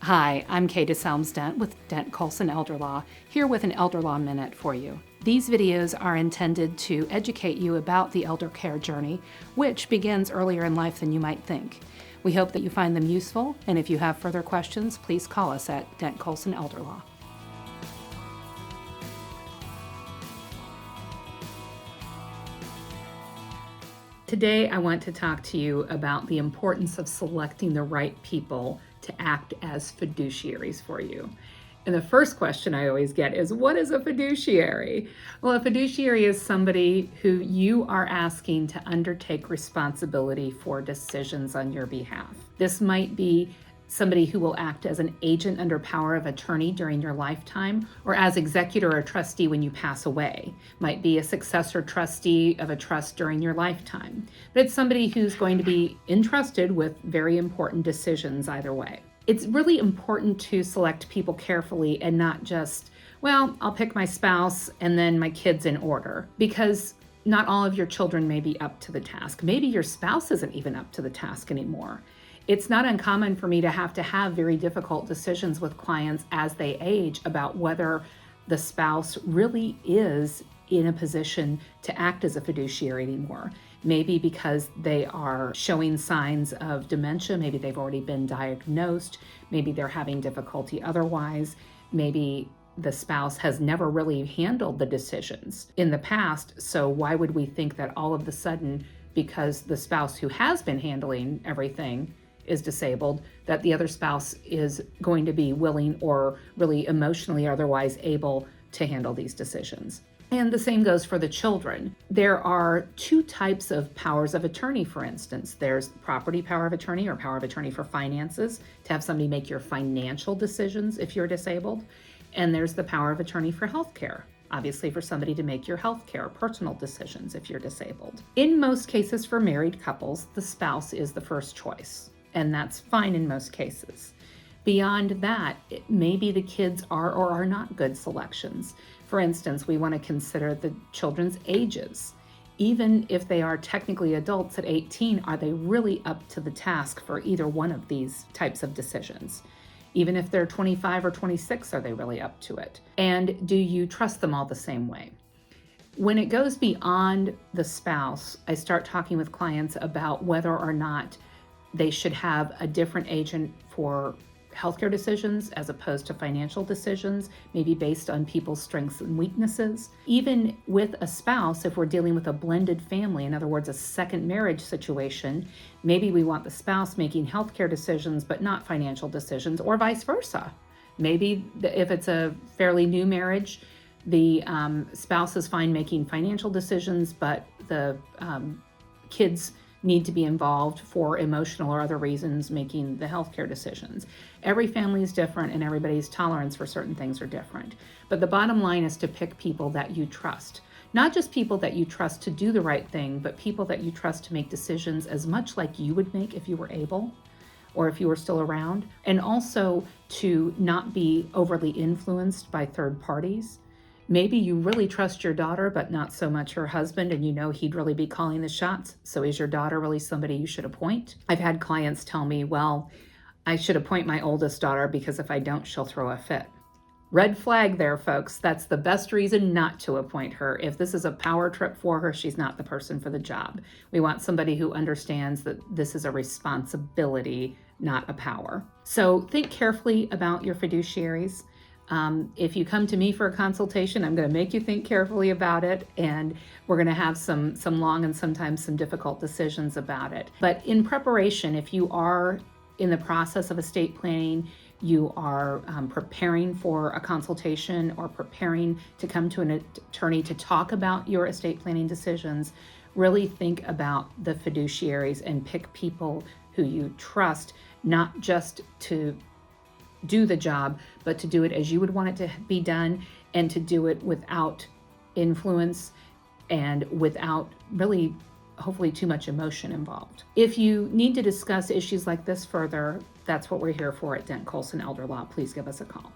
Hi, I'm Kaye Dent with Dent Coulson Elder Law, here with an Elder Law Minute for you. These videos are intended to educate you about the elder care journey, which begins earlier in life than you might think. We hope that you find them useful, and if you have further questions, please call us at Dent Coulson Elder Law. Today, I want to talk to you about the importance of selecting the right people to act as fiduciaries for you. And the first question I always get is, what is a fiduciary? Well, a fiduciary is somebody who you are asking to undertake responsibility for decisions on your behalf. This might be somebody who will act as an agent under power of attorney during your lifetime, or as executor or trustee when you pass away. Might be a successor trustee of a trust during your lifetime. But it's somebody who's going to be entrusted with very important decisions either way. It's really important to select people carefully and not just, well, I'll pick my spouse and then my kids in order, because not all of your children may be up to the task. Maybe your spouse isn't even up to the task anymore. It's not uncommon for me to have very difficult decisions with clients as they age about whether the spouse really is in a position to act as a fiduciary anymore. Maybe because they are showing signs of dementia, maybe they've already been diagnosed, maybe they're having difficulty otherwise, maybe the spouse has never really handled the decisions in the past, so why would we think that all of a sudden, because the spouse who has been handling everything is disabled, that the other spouse is going to be willing or really emotionally or otherwise able to handle these decisions. And the same goes for the children. There are two types of powers of attorney, for instance. There's property power of attorney or power of attorney for finances, to have somebody make your financial decisions if you're disabled. And there's the power of attorney for healthcare, obviously for somebody to make your healthcare personal decisions if you're disabled. In most cases for married couples, the spouse is the first choice, and that's fine in most cases. Beyond that, maybe the kids are or are not good selections. For instance, we want to consider the children's ages. Even if they are technically adults at 18, are they really up to the task for either one of these types of decisions? Even if they're 25 or 26, are they really up to it? And do you trust them all the same way? When it goes beyond the spouse, I start talking with clients about whether or not they should have a different agent for healthcare decisions as opposed to financial decisions, maybe based on people's strengths and weaknesses. Even with a spouse, if we're dealing with a blended family, in other words, a second marriage situation, maybe we want the spouse making healthcare decisions but not financial decisions, or vice versa. Maybe if it's a fairly new marriage, the spouse is fine making financial decisions, but the kids need to be involved for emotional or other reasons making the healthcare decisions. Every family is different and everybody's tolerance for certain things are different. But the bottom line is to pick people that you trust. Not just people that you trust to do the right thing, but people that you trust to make decisions as much like you would make if you were able, or if you were still around. And also to not be overly influenced by third parties. Maybe you really trust your daughter, but not so much her husband, and you know he'd really be calling the shots. So is your daughter really somebody you should appoint? I've had clients tell me, well, I should appoint my oldest daughter because if I don't, she'll throw a fit. Red flag there, folks. That's the best reason not to appoint her. If this is a power trip for her, she's not the person for the job. We want somebody who understands that this is a responsibility, not a power. So think carefully about your fiduciaries. If you come to me for a consultation, I'm going to make you think carefully about it, and we're going to have some long and sometimes some difficult decisions about it. But in preparation, if you are in the process of estate planning, you are preparing for a consultation or preparing to come to an attorney to talk about your estate planning decisions, really think about the fiduciaries and pick people who you trust, not just to do the job, but to do it as you would want it to be done, and to do it without influence and without really, hopefully, too much emotion involved. If you need to discuss issues like this further, that's what we're here for at Dent Coulson Elder Law. Please give us a call.